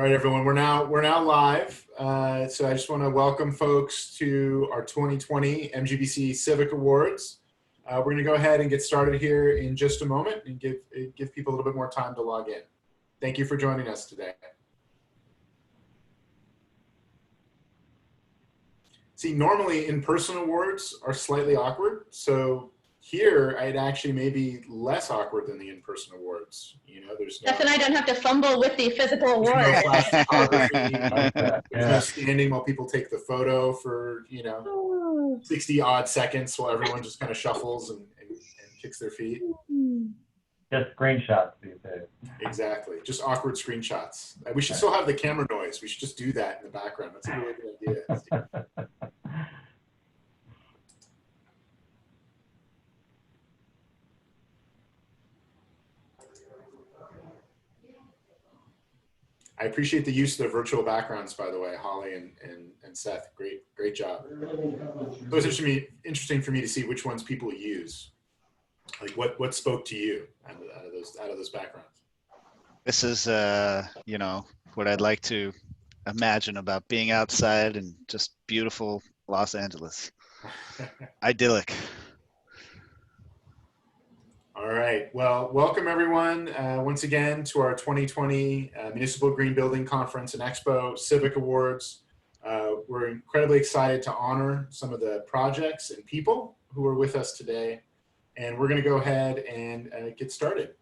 All right, everyone, we're now live. So I just want to welcome folks to our 2020 MGBCE Civic Awards. We're going to go ahead and get started here in just a moment and give people a little bit more time to log in. Thank you for joining us today. See, normally in-person awards are slightly awkward, so here it actually may be less awkward than the in-person awards. You know, there's no, Yes, and I don't have to fumble with the physical award. no flash photography. There's no standing while people take the photo for 60 odd seconds while everyone just kind of shuffles and kicks their feet. Just screenshots these days. Exactly, just awkward screenshots. We should still have the camera noise. We should just do that in the background. That's a really good idea. I appreciate the use of the virtual backgrounds, by the way, Holly and Seth. Great job. It was interesting for me to see which ones people use. Like what spoke to you out of those backgrounds? This is what I'd like to imagine about being outside and just beautiful Los Angeles. Idyllic. All right. Well, welcome everyone once again to our 2020 Municipal Green Building Conference and Expo Civic Awards. We're incredibly excited to honor some of the projects and people who are with us today. And we're going to go ahead and get started.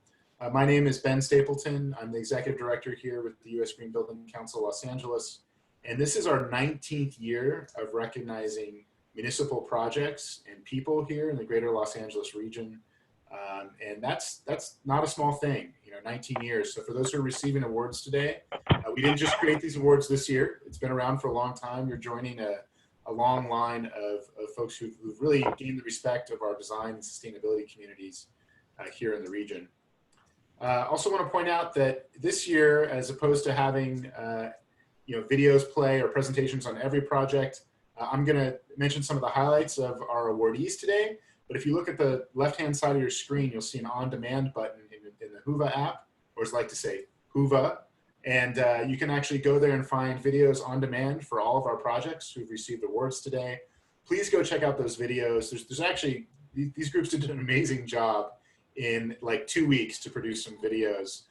My name is Ben Stapleton. I'm the Executive Director here with the U.S. Green Building Council Los Angeles. And this is our 19th year of recognizing municipal projects and people here in the greater Los Angeles region. And that's not a small thing, 19 years. So for those who are receiving awards today, we didn't just create these awards this year. It's been around for a long time. You're joining a long line of folks who've really gained the respect of our design and sustainability communities here in the region. Also want to point out that this year, as opposed to having videos play or presentations on every project, I'm going to mention some of the highlights of our awardees today. But if you look at the left-hand side of your screen, you'll see an on-demand button in the Whova app, or as I like to say, Whova. And you can actually go there and find videos on demand for all of our projects who've received awards today. Please go check out those videos. There's actually, these groups did an amazing job in like 2 weeks to produce some videos.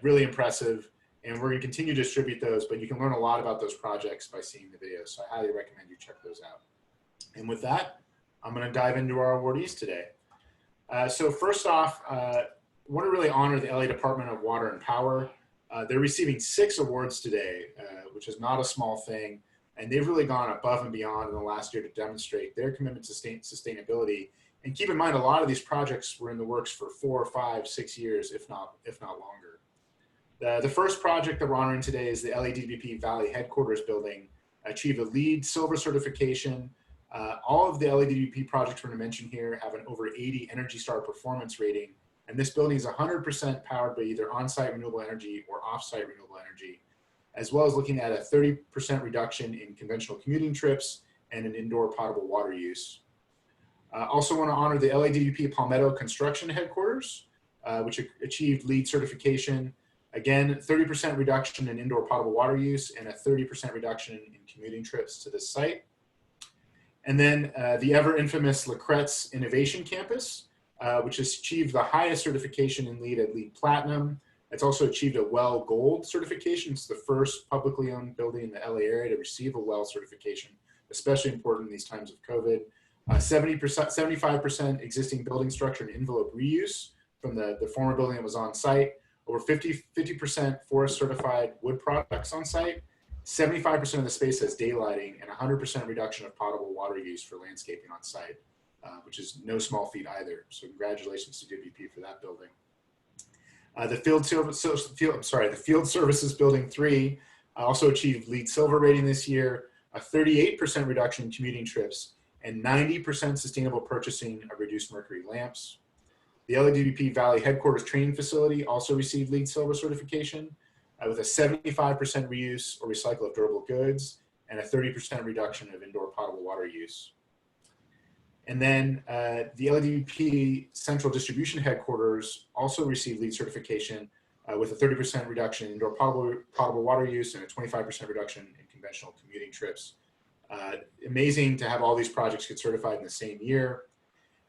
Really impressive. And we're going to continue to distribute those, but you can learn a lot about those projects by seeing the videos. So I highly recommend you check those out. And with that, I'm going to dive into our awardees today. So first off, I want to really honor the LA Department of Water and Power. They're receiving 6 awards today, which is not a small thing. And they've really gone above and beyond in the last year to demonstrate their commitment to sustainability. And keep in mind, a lot of these projects were in the works for 4, 5, 6 years, if not longer. The first project that we're honoring today is the LADWP Valley Headquarters Building, achieved a LEED Silver certification. All of the LADWP projects we're going to mention here have an over 80 Energy Star performance rating. And this building is 100% powered by either on-site renewable energy or off-site renewable energy, as well as looking at a 30% reduction in conventional commuting trips and an indoor potable water use. Also want to honor the LADWP Palmetto Construction Headquarters, which achieved LEED certification. Again, 30% reduction in indoor potable water use and a 30% reduction in commuting trips to this site. And then the ever infamous La Cretz Innovation Campus, which has achieved the highest certification in LEED at LEED Platinum. It's also achieved a WELL Gold certification. It's the first publicly owned building in the LA area to receive a WELL certification, especially important in these times of COVID. 75% existing building structure and envelope reuse from the former building that was on site. Over 50% forest certified wood products on site. 75% of the space has daylighting and 100% reduction of potable water use for landscaping on site, which is no small feat either. So congratulations to WP for that building. The Field Services Building 3 also achieved LEED Silver rating this year, a 38% reduction in commuting trips, and 90% sustainable purchasing of reduced mercury lamps. The LADWP Valley Headquarters Training Facility also received LEED Silver certification with a 75% reuse or recycle of durable goods and a 30% reduction of indoor potable water use. And then the LADWP Central Distribution Headquarters also received LEED certification with a 30% reduction in indoor potable water use and a 25% reduction in conventional commuting trips. Amazing to have all these projects get certified in the same year.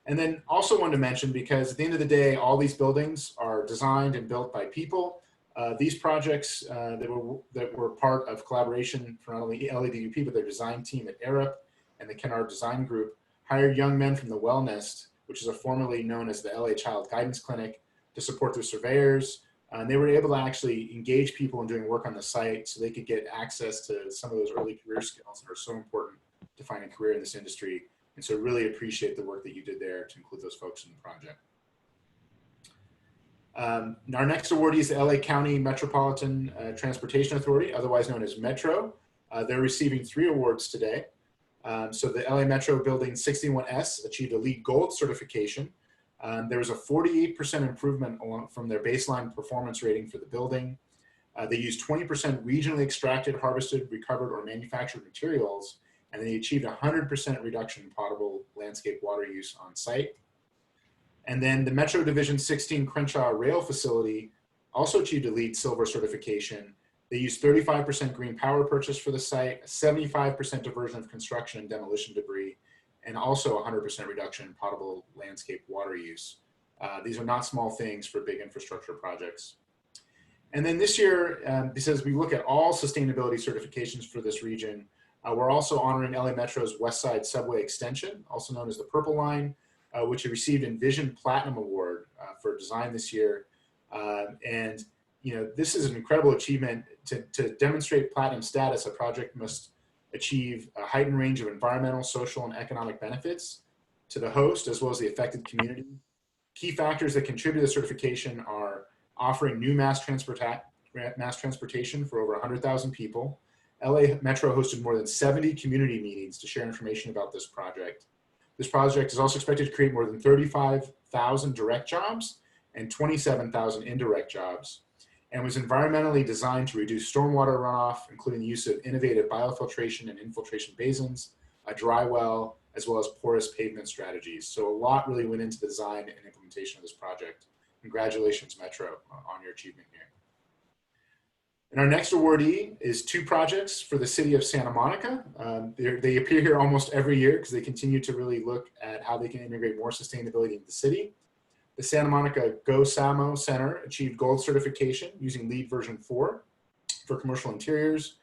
And then also wanted to mention, because at the end of the day, all these buildings are designed and built by people. These projects that were part of collaboration for not only LADUP, but their design team at Arup and the Kennard Design Group hired young men from the Wellnest, which is formerly known as the LA Child Guidance Clinic, to support their surveyors. And they were able to actually engage people in doing work on the site so they could get access to some of those early career skills that are so important to find a career in this industry. And so really appreciate the work that you did there to include those folks in the project. Our next awardee is the LA County Metropolitan Transportation Authority, otherwise known as Metro. They're receiving 3 awards today. So the LA Metro Building 61S achieved a LEED Gold certification. There was a 48% improvement from their baseline performance rating for the building. They used 20% regionally extracted, harvested, recovered, or manufactured materials, and they achieved 100% reduction in potable landscape water use on site. And then the Metro Division 16 Crenshaw Rail Facility also achieved a LEED Silver certification. They used 35% green power purchase for the site, 75% diversion of construction and demolition debris, and also 100% reduction in potable landscape water use. These are not small things for big infrastructure projects. And then this year, because we look at all sustainability certifications for this region, we're also honoring LA Metro's West Side Subway Extension, also known as the Purple Line, which received Envision Platinum Award for design this year. And this is an incredible achievement. To demonstrate platinum status, a project must achieve a heightened range of environmental, social, and economic benefits to the host as well as the affected community. Key factors that contribute to the certification are offering new mass transportation for over 100,000 people. LA Metro hosted more than 70 community meetings to share information about this project. This project is also expected to create more than 35,000 direct jobs and 27,000 indirect jobs, and was environmentally designed to reduce stormwater runoff, including the use of innovative biofiltration and infiltration basins, a dry well, as well as porous pavement strategies. So a lot really went into the design and implementation of this project. Congratulations, Metro, on your achievement here. And our next awardee is 2 projects for the city of Santa Monica. They appear here almost every year because they continue to really look at how they can integrate more sustainability into the city. The Santa Monica Go Samo Center achieved gold certification using LEED version 4 for commercial interiors.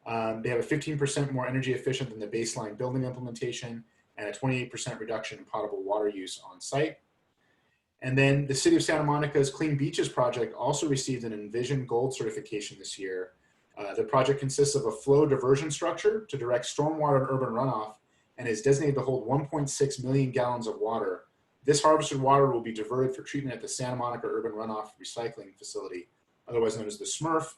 They have a 15% more energy efficient than the baseline building implementation and a 28% reduction in potable water use on site. And then the City of Santa Monica's Clean Beaches project also received an Envision Gold certification this year. The project consists of a flow diversion structure to direct stormwater and urban runoff and is designated to hold 1.6 million gallons of water. This harvested water will be diverted for treatment at the Santa Monica Urban Runoff Recycling Facility, otherwise known as the SMRF,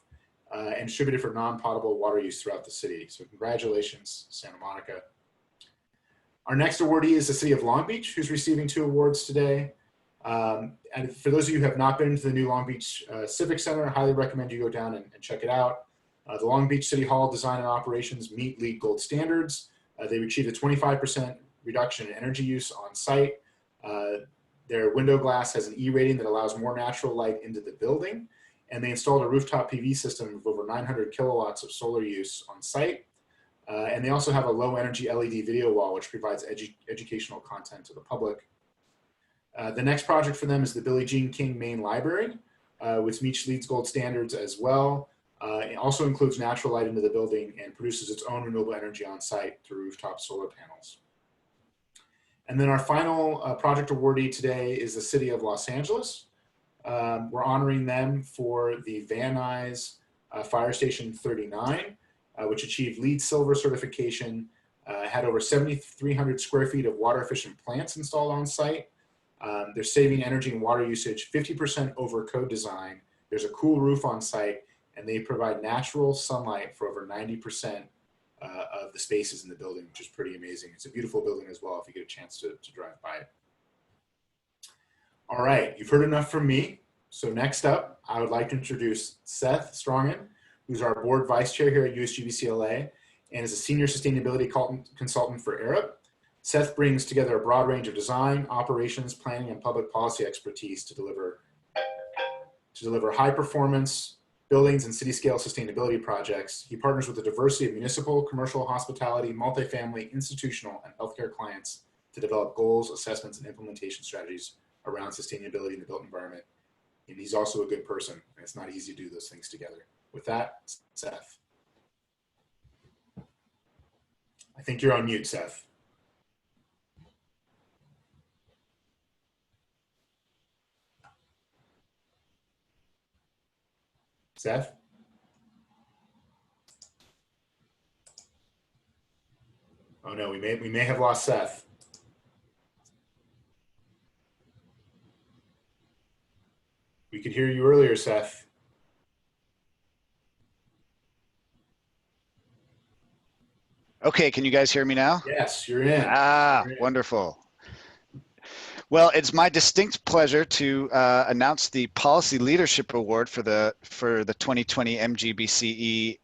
and distributed for non-potable water use throughout the city. So congratulations, Santa Monica. Our next awardee is the City of Long Beach, who's receiving 2 awards today. And for those of you who have not been to the new Long Beach Civic Center, I highly recommend you go down and check it out. The Long Beach City Hall design and operations meet LEED Gold standards. They achieved a 25% reduction in energy use on site. Their window glass has an E rating that allows more natural light into the building. And they installed a rooftop PV system of over 900 kilowatts of solar use on site. And they also have a low energy LED video wall, which provides educational content to the public. The next project for them is the Billie Jean King Main Library, which meets LEED Gold standards as well. It also includes natural light into the building and produces its own renewable energy on site through rooftop solar panels. And then our final project awardee today is the City of Los Angeles. We're honoring them for the Van Nuys Fire Station 39, which achieved LEED Silver certification, had over 7,300 square feet of water efficient plants installed on site. They're saving energy and water usage 50% over code design. There's a cool roof on site, and they provide natural sunlight for over 90% of the spaces in the building, which is pretty amazing. It's a beautiful building as well if you get a chance to drive by it. All right, you've heard enough from me. So next up, I would like to introduce Seth Strongen, who's our board vice chair here at USGBCLA and is a senior sustainability consultant for Arup. Seth brings together a broad range of design, operations, planning, and public policy expertise to deliver to deliver high-performance buildings and city-scale sustainability projects. He partners with a diversity of municipal, commercial, hospitality, multifamily, institutional, and healthcare clients to develop goals, assessments, and implementation strategies around sustainability in the built environment. And he's also a good person, and it's not easy to do those things together. With that, Seth. I think you're on mute, Seth. Seth? Oh no, we may have lost Seth. We could hear you earlier, Seth. Okay, can you guys hear me now? Yes, you're in. Ah, wonderful. Well, it's my distinct pleasure to announce the Policy Leadership Award for the 2020 MGBCE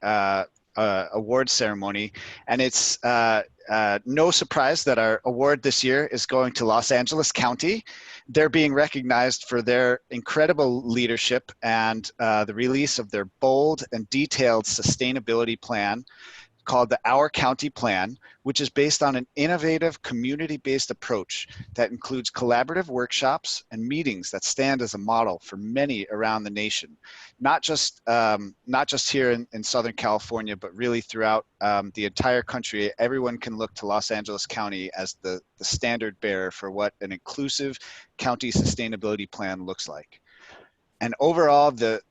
award ceremony, and it's no surprise that our award this year is going to Los Angeles County. They're being recognized for their incredible leadership and the release of their bold and detailed sustainability plan called the Our County Plan, which is based on an innovative community-based approach that includes collaborative workshops and meetings that stand as a model for many around the nation, not just here in Southern California, but really throughout the entire country. Everyone can look to Los Angeles County as the standard bearer for what an inclusive county sustainability plan looks like. And overall, the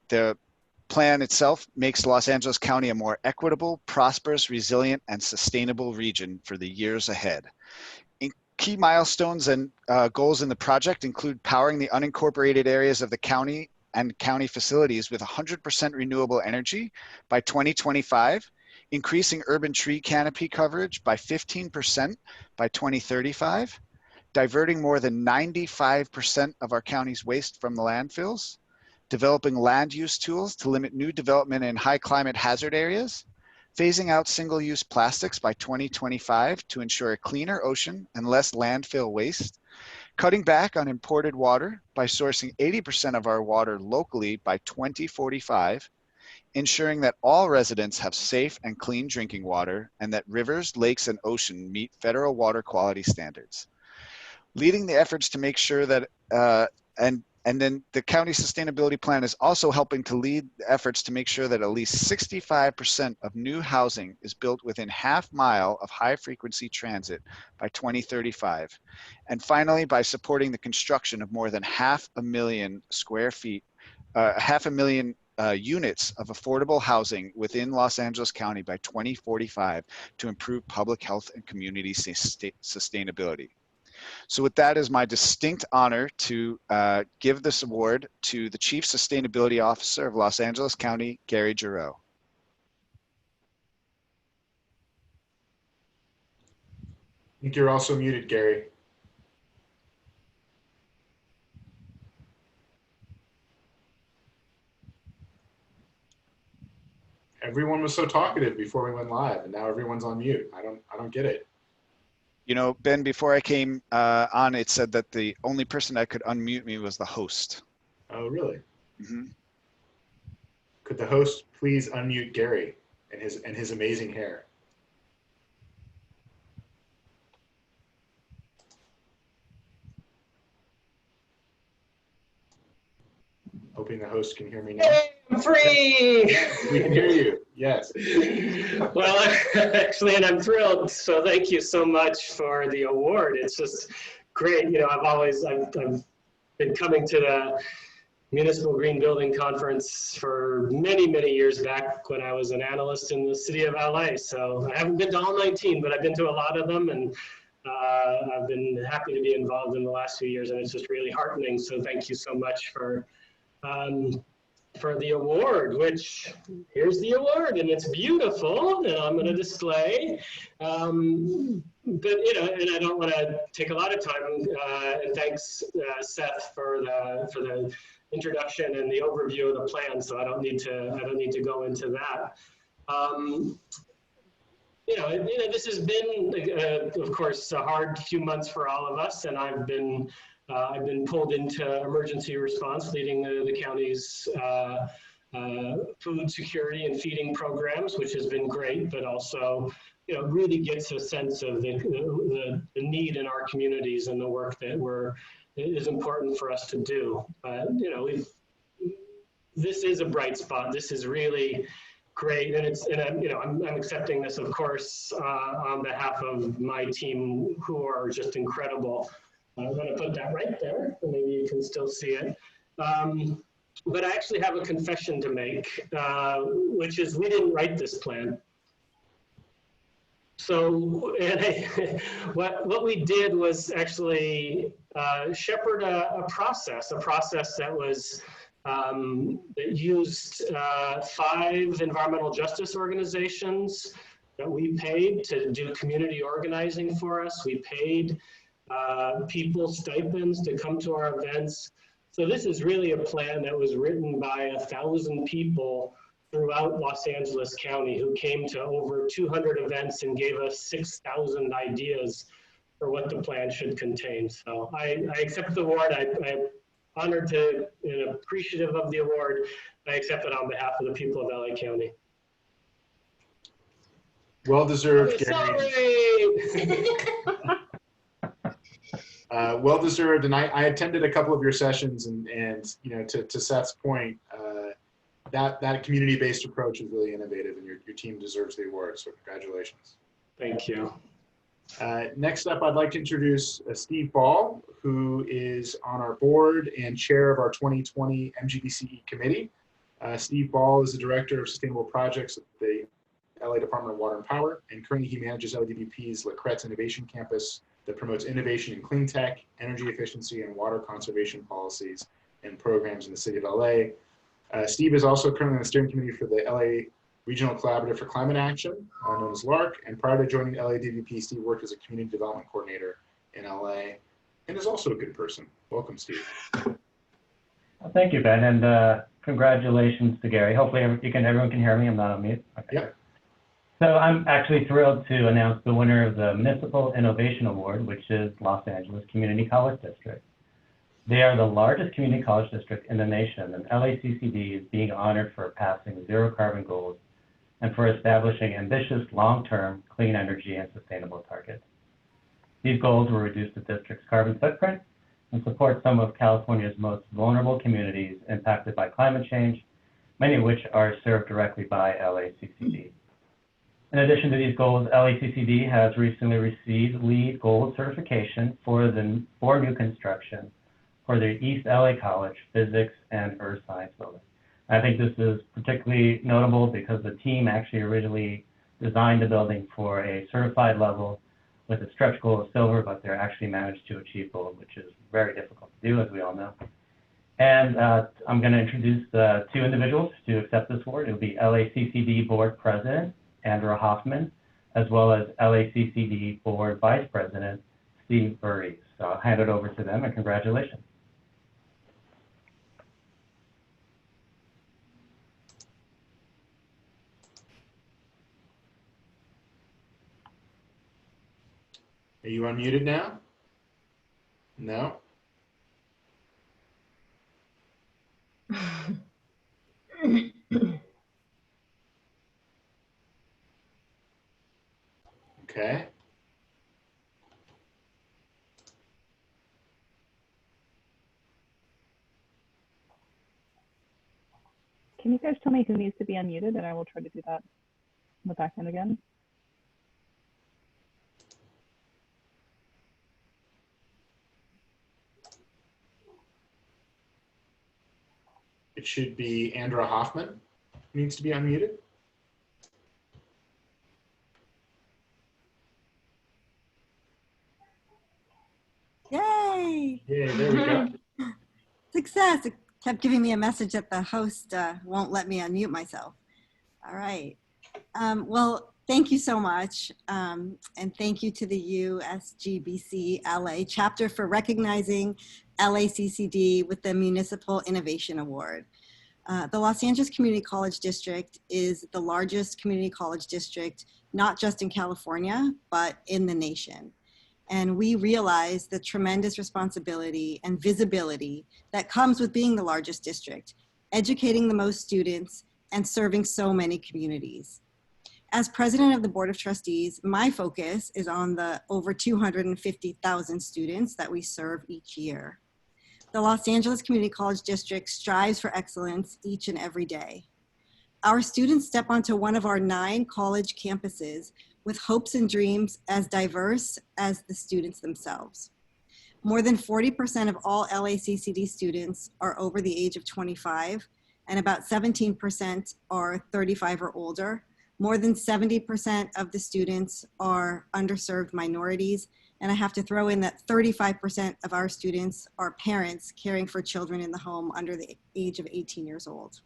plan itself makes Los Angeles County a more equitable, prosperous, resilient, and sustainable region for the years ahead. Key milestones and goals in the project include powering the unincorporated areas of the county and county facilities with 100% renewable energy by 2025, increasing urban tree canopy coverage by 15% by 2035, diverting more than 95% of our county's waste from the landfills, developing land use tools to limit new development in high climate hazard areas, phasing out single-use plastics by 2025 to ensure a cleaner ocean and less landfill waste, cutting back on imported water by sourcing 80% of our water locally by 2045, ensuring that all residents have safe and clean drinking water and that rivers, lakes, and ocean meet federal water quality standards. Leading the efforts to make sure that, and then the county sustainability plan is also helping to lead efforts to make sure that at least 65% of new housing is built within half mile of high frequency transit by 2035. And finally, by supporting the construction of more than 500,000 square feet, 500,000 units of affordable housing within Los Angeles County by 2045 to improve public health and community sustainability. So with that, is my distinct honor to give this award to the Chief Sustainability Officer of Los Angeles County, Gary Giroux. I think you're also muted, Gary. Everyone was so talkative before we went live, and now everyone's on mute. I don't get it. You know, Ben, before I came on, it said that the only person that could unmute me was the host. Oh, really? Mm-hmm. Could the host please unmute Gary and his amazing hair? Hoping the host can hear me now. Hey, I'm free! Yes, we can hear you. Yes. Well, actually, and I'm thrilled. So thank you so much for the award. It's just great. You know, I've been coming to the Municipal Green Building Conference for many, many years back when I was an analyst in the city of LA. So I haven't been to all 19, but I've been to a lot of them, and I've been happy to be involved in the last few years, and it's just really heartening. So thank you so much for the award, which here's the award, and it's beautiful, and I'm going to display. But you know, and I don't want to take a lot of time. And thanks, Seth, for the introduction and the overview of the plan. So I don't need to go into that. You know, this has been, of course, a hard few months for all of us, and I've been I've been pulled into emergency response, leading the county's food security and feeding programs, which has been great, but also, really gets a sense of the need in our communities and the work that is important for us to do. This is a bright spot. This is really great, and I'm accepting this, of course, on behalf of my team, who are just incredible. I'm going to put that right there, and maybe you can still see it. But I actually have a confession to make, which is we didn't write this plan. So what we did was actually shepherd a process that was that used 5 environmental justice organizations that we paid to do community organizing for us. We paid people stipends to come to our events. So this is really a plan that was written by 1,000 people throughout Los Angeles County who came to over 200 events and gave us 6,000 ideas for what the plan should contain. So I accept the award. I'm honored to and appreciative of the award. I accept it on behalf of the people of LA County. Well deserved, Gary. Sorry. Well deserved, and I attended a couple of your sessions, and to Seth's point, that community-based approach is really innovative, and your team deserves the award. So congratulations. Thank you. Next up, I'd like to introduce Steve Ball, who is on our board and chair of our 2020 MGBCE committee. Steve Ball is the director of sustainable projects at the LA Department of Water and Power, and currently he manages LADBP's La Cret's Innovation Campus that promotes innovation in clean tech, energy efficiency, and water conservation policies and programs in the city of LA. Steve is also currently on the steering committee for the LA Regional Collaborative for Climate Action, known as LARC, and prior to joining LADBP, Steve worked as a community development coordinator in LA, and is also a good person. Welcome, Steve. Well, thank you, Ben, and congratulations to Gary. Hopefully everyone can hear me. I'm not on mute. Okay. Yep. So I'm actually thrilled to announce the winner of the Municipal Innovation Award, which is Los Angeles Community College District. They are the largest community college district in the nation, and LACCD is being honored for passing zero carbon goals and for establishing ambitious long-term clean energy and sustainable targets. These goals will reduce the district's carbon footprint and support some of California's most vulnerable communities impacted by climate change, many of which are served directly by LACCD. In addition to these goals, LACCD has recently received LEED Gold certification for new construction for the East LA College Physics and Earth Science building. I think this is particularly notable because the team actually originally designed the building for a certified level with a stretch goal of silver, but they're actually managed to achieve gold, which is very difficult to do, as we all know. And I'm going to introduce 2 individuals to accept this award. It will be LACCD Board President Andrew Hoffman, as well as LACCD Board Vice President Steve Burries. So I'll hand it over to them, and congratulations. Are you unmuted now? No? Okay. Can you guys tell me who needs to be unmuted, and I will try to do that on the back end again? It should be Andrew Hoffman who needs to be unmuted. Yay! Yeah, there we go. Success. It kept giving me a message that the host won't let me unmute myself. All right. Well, thank you so much. And thank you to the USGBC LA chapter for recognizing LACCD with the Municipal Innovation Award. The Los Angeles Community College District is the largest community college district, not just in California, but in the nation. And we realize the tremendous responsibility and visibility that comes with being the largest district, educating the most students, and serving so many communities. As president of the Board of Trustees, my focus is on the over 250,000 students that we serve each year. The Los Angeles Community College District strives for excellence each and every day. Our students step onto one of our 9 college campuses with hopes and dreams as diverse as the students themselves. More than 40% of all LACCD students are over the age of 25, and about 17% are 35 or older. More than 70% of the students are underserved minorities, and I have to throw in that 35% of our students are parents caring for children in the home under the age of 18 years old.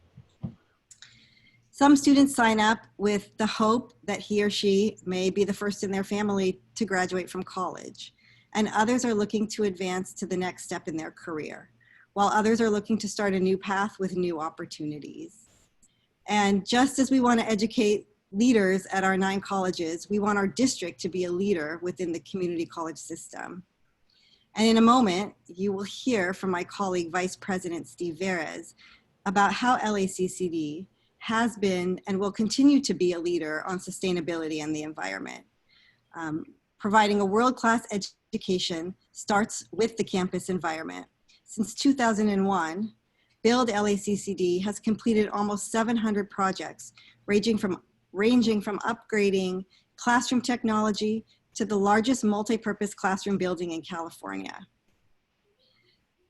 Some students sign up with the hope that he or she may be the first in their family to graduate from college, and others are looking to advance to the next step in their career, while others are looking to start a new path with new opportunities. And just as we want to educate leaders at our 9 colleges, we want our district to be a leader within the community college system. And in a moment, you will hear from my colleague, Vice President Steve Verez, about how LACCD has been and will continue to be a leader on sustainability and the environment. Providing a world-class education starts with the campus environment. Since 2001, Build LACCD has completed almost 700 projects, ranging from upgrading classroom technology to the largest multi-purpose classroom building in California.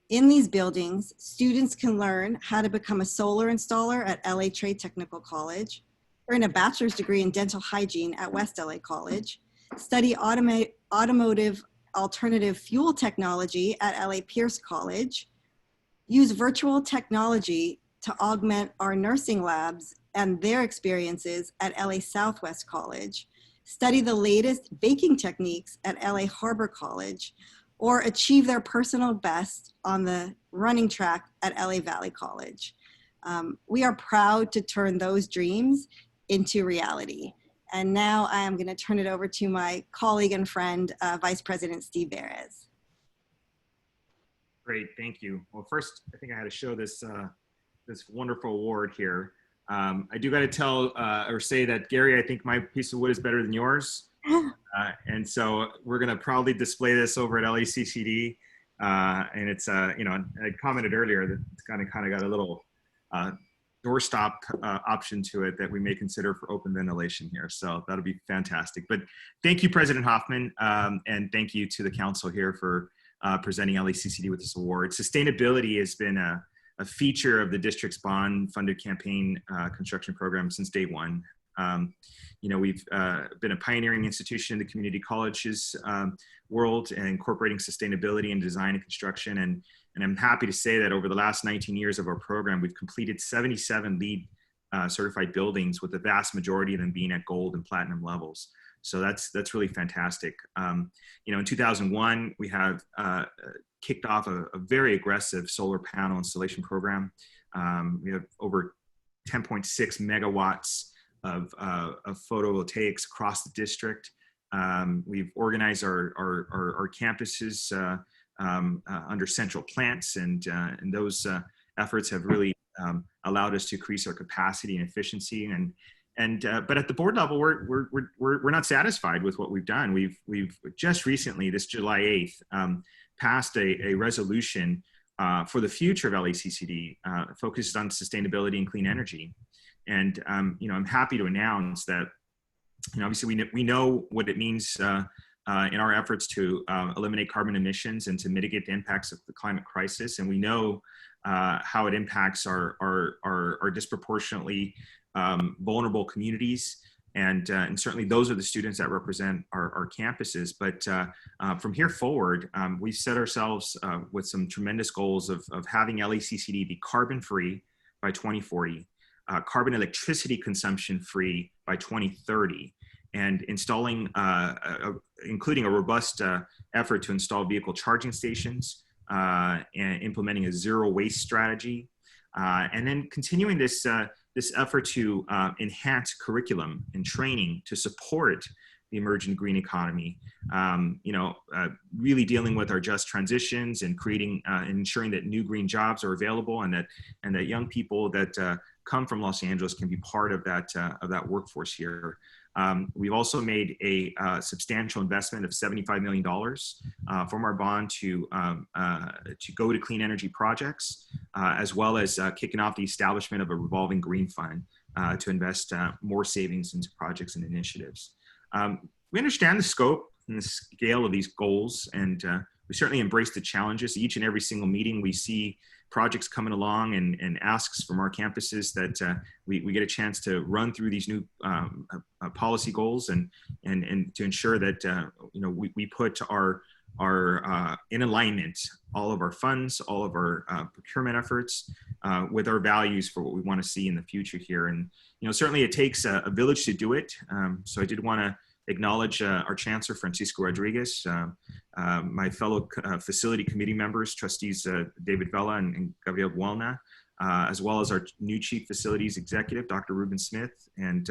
In these buildings, students can learn how to become a solar installer at LA Trade Technical College, earn a bachelor's degree in dental hygiene at West LA College, study automotive alternative fuel technology at LA Pierce College, use virtual technology to augment our nursing labs and their experiences at LA Southwest College, study the latest baking techniques at LA Harbor College, or achieve their personal best on the running track at LA Valley College. We are proud to turn those dreams into reality. And now I am gonna turn it over to my colleague and friend, Vice President Steve Verez. Great, thank you. Well, first, I think I had to show this, this wonderful award here. I do got to tell or say that, Gary, I think my piece of wood is better than yours. And so we're going to proudly display this over at LACCD. And it's, you know, I commented earlier that it's kind of got a little doorstop option to it that we may consider for open ventilation here. So that'll be fantastic. But thank you, President Hoffman, and thank you to the council here for presenting LACCD with this award. Sustainability has been a feature of the district's bond-funded campaign construction program since day one. You know, we've been a pioneering institution in the community colleges world and incorporating sustainability in design and construction. And I'm happy to say that over the last 19 years of our program, we've completed 77 LEED certified buildings, with the vast majority of them being at gold and platinum levels. So that's really fantastic. You know, in 2001, we have kicked off a very aggressive solar panel installation program. We have over 10.6 megawatts of photovoltaics across the district. We've organized our campuses under central plants, and those efforts have really allowed us to increase our capacity and efficiency. But at the board level, we're not satisfied with what we've done. We've just recently, this July 8th, passed a resolution for the future of LACCD, focused on sustainability and clean energy. And you know, I'm happy to announce that, you know, obviously we know what it means in our efforts to eliminate carbon emissions and to mitigate the impacts of the climate crisis, and we know how it impacts our disproportionately vulnerable communities, and certainly those are the students that represent our campuses. But from here forward, we've set ourselves with some tremendous goals of having LACCD be carbon-free by 2040, carbon electricity consumption-free by 2030, and installing, including a robust effort to install vehicle charging stations, and implementing a zero-waste strategy, and then continuing this effort to enhance curriculum and training to support the emerging green economy. Really dealing with our just transitions and creating and ensuring that new green jobs are available, and that young people that come from Los Angeles can be part of that workforce here. We've also made a substantial investment of $75 million from our bond to go to clean energy projects, as well as kicking off the establishment of a revolving green fund to invest more savings into projects and initiatives. We understand the scope and the scale of these goals, and we certainly embrace the challenges. Each and every single meeting we see projects coming along and asks from our campuses that we get a chance to run through these new policy goals and to ensure that we put our in alignment all of our funds, all of our procurement efforts with our values for what we want to see in the future here. And certainly it takes a village to do it. So I did want to acknowledge our Chancellor, Francisco Rodriguez, my fellow facility committee members, trustees David Vela and Gabriel Buelna, as well as our new Chief Facilities Executive, Dr. Ruben Smith, and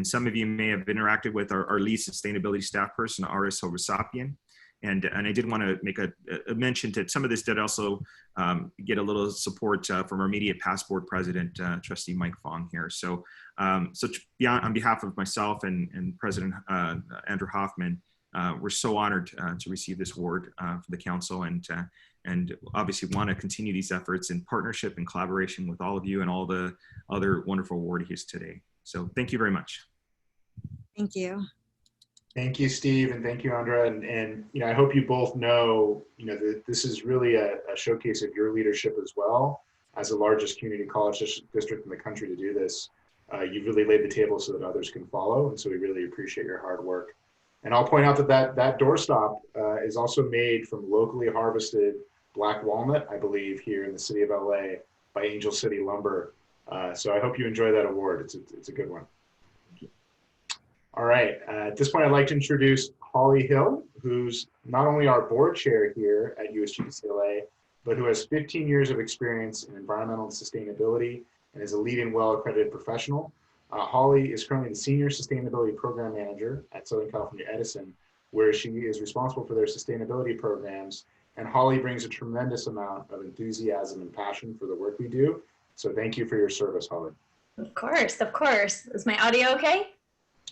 some of you may have interacted with our lead sustainability staff person, Aris Horasapian. And I did want to make a mention that some of this did also get a little support from our immediate past board president, Trustee Mike Fong here. So, on behalf of myself and President Andrew Hoffman, we're so honored to receive this award for the council, and obviously want to continue these efforts in partnership and collaboration with all of you and all the other wonderful awardees today. So thank you very much. Thank you. Thank you, Steve, and thank you, Andra. And I hope you both know, that this is really a showcase of your leadership as well. As the largest community college district in the country to do this, you've really laid the table so that others can follow. And so we really appreciate your hard work. And I'll point out that doorstop is also made from locally harvested black walnut, I believe, here in the city of LA by Angel City Lumber. So I hope you enjoy that award. It's a good one. All right, at this point, I'd like to introduce Holly Hill, who's not only our board chair here at USGBCLA, but who has 15 years of experience in environmental and sustainability and is a leading well-accredited professional. Holly is currently the Senior Sustainability Program Manager at Southern California Edison, where she is responsible for their sustainability programs. And Holly brings a tremendous amount of enthusiasm and passion for the work we do. So thank you for your service, Holly. Of course, of course. Is my audio okay?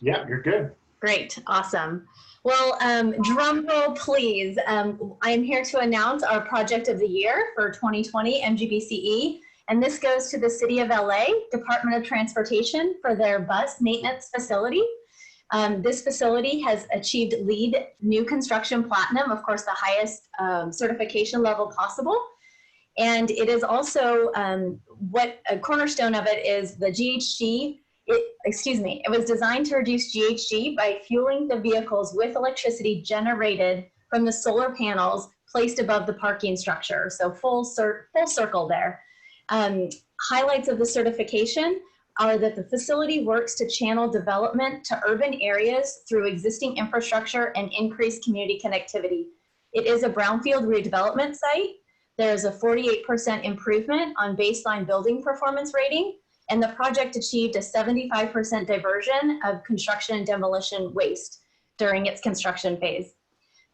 Yeah, you're good. Great, awesome. Well, drum roll, please. I am here to announce our project of the year for 2020 MGBCE, and this goes to the City of LA, Department of Transportation, for their bus maintenance facility. This facility has achieved LEED New Construction Platinum, of course, the highest certification level possible. And it is also, what a cornerstone of it is the GHG. It was designed to reduce GHG by fueling the vehicles with electricity generated from the solar panels placed above the parking structure. So full circle there. Highlights of the certification are that the facility works to channel development to urban areas through existing infrastructure and increased community connectivity. It is a brownfield redevelopment site. There's a 48% improvement on baseline building performance rating, and the project achieved a 75% diversion of construction and demolition waste during its construction phase.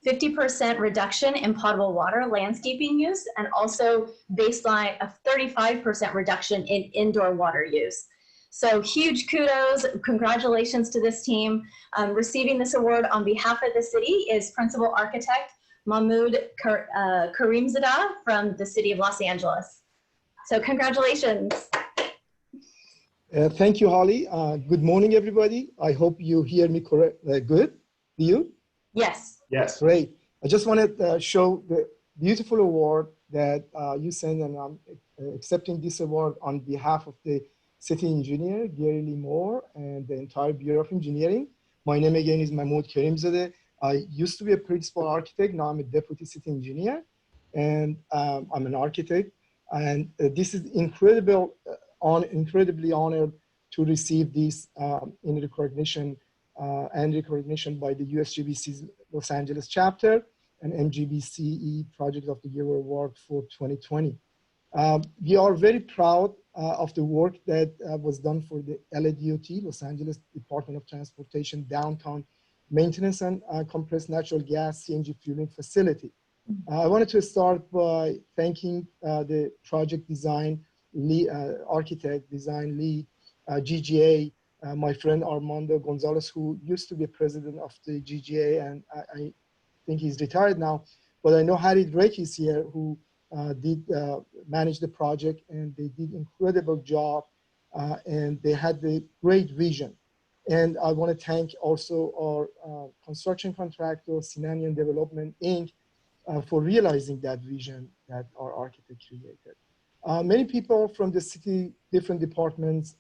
50% reduction in potable water landscaping use, and also baseline a 35% reduction in indoor water use. So huge kudos, congratulations to this team. Receiving this award on behalf of the city is Principal Architect Mahmoud Karimzadeh from the City of Los Angeles. So congratulations. Thank you, Holly. Good morning, everybody. I hope you hear me correct. Good? Do you? Yes. Yes. Great. I just wanted to show the beautiful award that you sent, and I'm accepting this award on behalf of the city engineer, Gary Lee Moore, and the entire Bureau of Engineering. My name again is Mahmoud Karimzadeh. I used to be a principal architect. Now I'm a deputy city engineer, and I'm an architect. And this is incredibly honored to receive this in recognition by the USGBC's Los Angeles chapter and MGBCE Project of the Year Award for 2020. We are very proud of the work that was done for the LADOT, Los Angeles Department of Transportation Downtown maintenance and compressed natural gas CNG fueling facility. I wanted to start by thanking the project design lead, architect, design lead, GGA, my friend Armando Gonzalez, who used to be president of the GGA, and I think he's retired now. But I know Harry Drake is here, who did manage the project, and they did incredible job, and they had the great vision. And I want to thank also our construction contractor, Sinanian Development, Inc., for realizing that vision that our architect created. Many people from the city, different departments,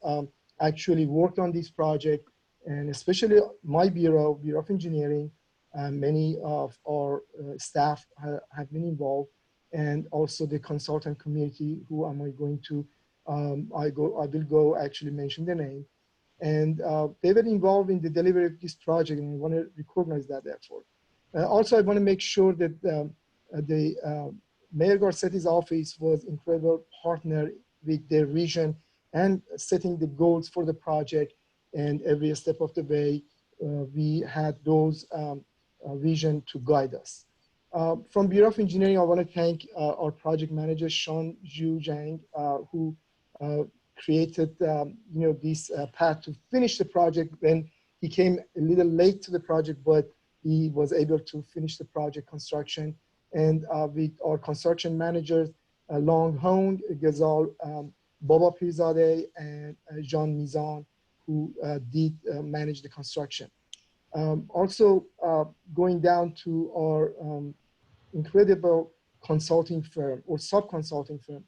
actually worked on this project, and especially my Bureau of Engineering, many of our staff have been involved, and also the consultant community, who am I going to, I will go actually mention the name. And they were involved in the delivery of this project, and I want to recognize that effort. Also, I want to make sure that Mayor Garcetti's office was incredible partner with their vision and setting the goals for the project. And every step of the way, we had those vision to guide us. From Bureau of Engineering, I want to thank our project manager, Sean Zhu Zhang, who created this path to finish the project. When he came a little late to the project, but he was able to finish the project construction. And with our construction managers, Long Hong, Ghazal, Baba Pirzadeh, and Jean Mizan, who did manage the construction. Also, going down to our incredible consulting firm or sub-consulting firm,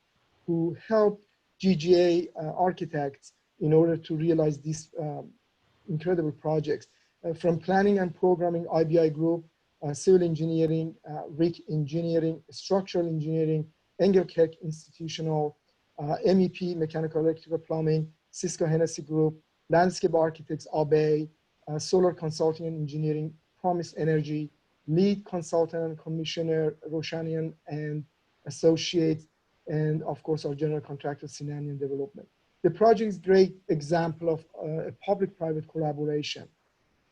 who helped GGA architects in order to realize these incredible projects. From planning and programming, IBI Group, civil engineering, RIC engineering, structural engineering, Engelkerk Institutional, MEP, mechanical, electrical, plumbing, Cisco Hennessy Group, landscape architects, Abe, solar consulting and engineering, Promise Energy, lead consultant and commissioner, Roshanian and Associates, and of course, our general contractor, Sinanian Development. The project is a great example of a public-private collaboration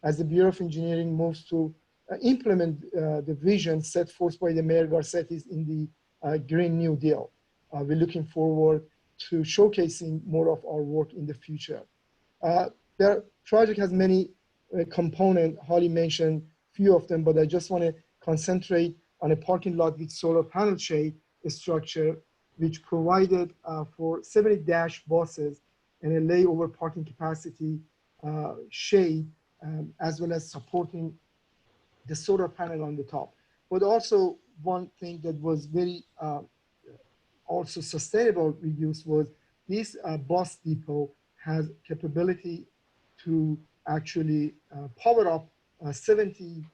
as the Bureau of Engineering moves to implement the vision set forth by the Mayor Garcetti in the Green New Deal. We're looking forward to showcasing more of our work in the future. The project has many components. Holly mentioned a few of them, but I just want to concentrate on a parking lot with solar panel shade structure, which provided for 70 dash buses and a layover parking capacity shade, as well as supporting the solar panel on the top. But also one thing that was very also sustainable reuse was this bus depot has capability to actually power up 70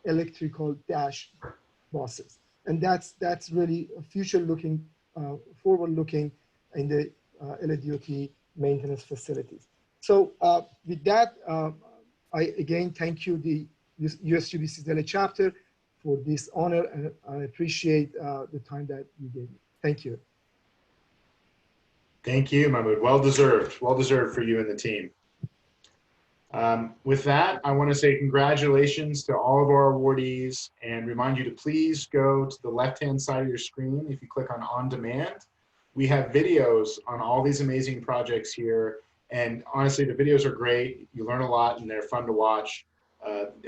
electrical dash buses. And that's really future looking, forward looking in the LADOT maintenance facilities. So with that, I again thank you, the USGBC LA chapter, for this honor, and I appreciate the time that you gave me. Thank you. Thank you, Mahmoud. Well deserved for you and the team. With that, I want to say congratulations to all of our awardees and remind you to please go to the left-hand side of your screen. If you click on demand, we have videos on all these amazing projects here. And honestly, the videos are great. You learn a lot and they're fun to watch.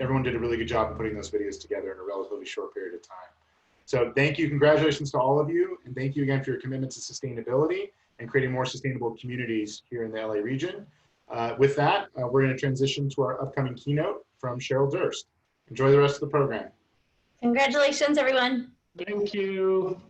Everyone did a really good job of putting those videos together in a relatively short period of time. So thank you, congratulations to all of you. And thank you again for your commitment to sustainability and creating more sustainable communities here in the LA region. With that, we're going to transition to our upcoming keynote from Cheryl Durst. Enjoy the rest of the program. Congratulations, everyone. Thank you.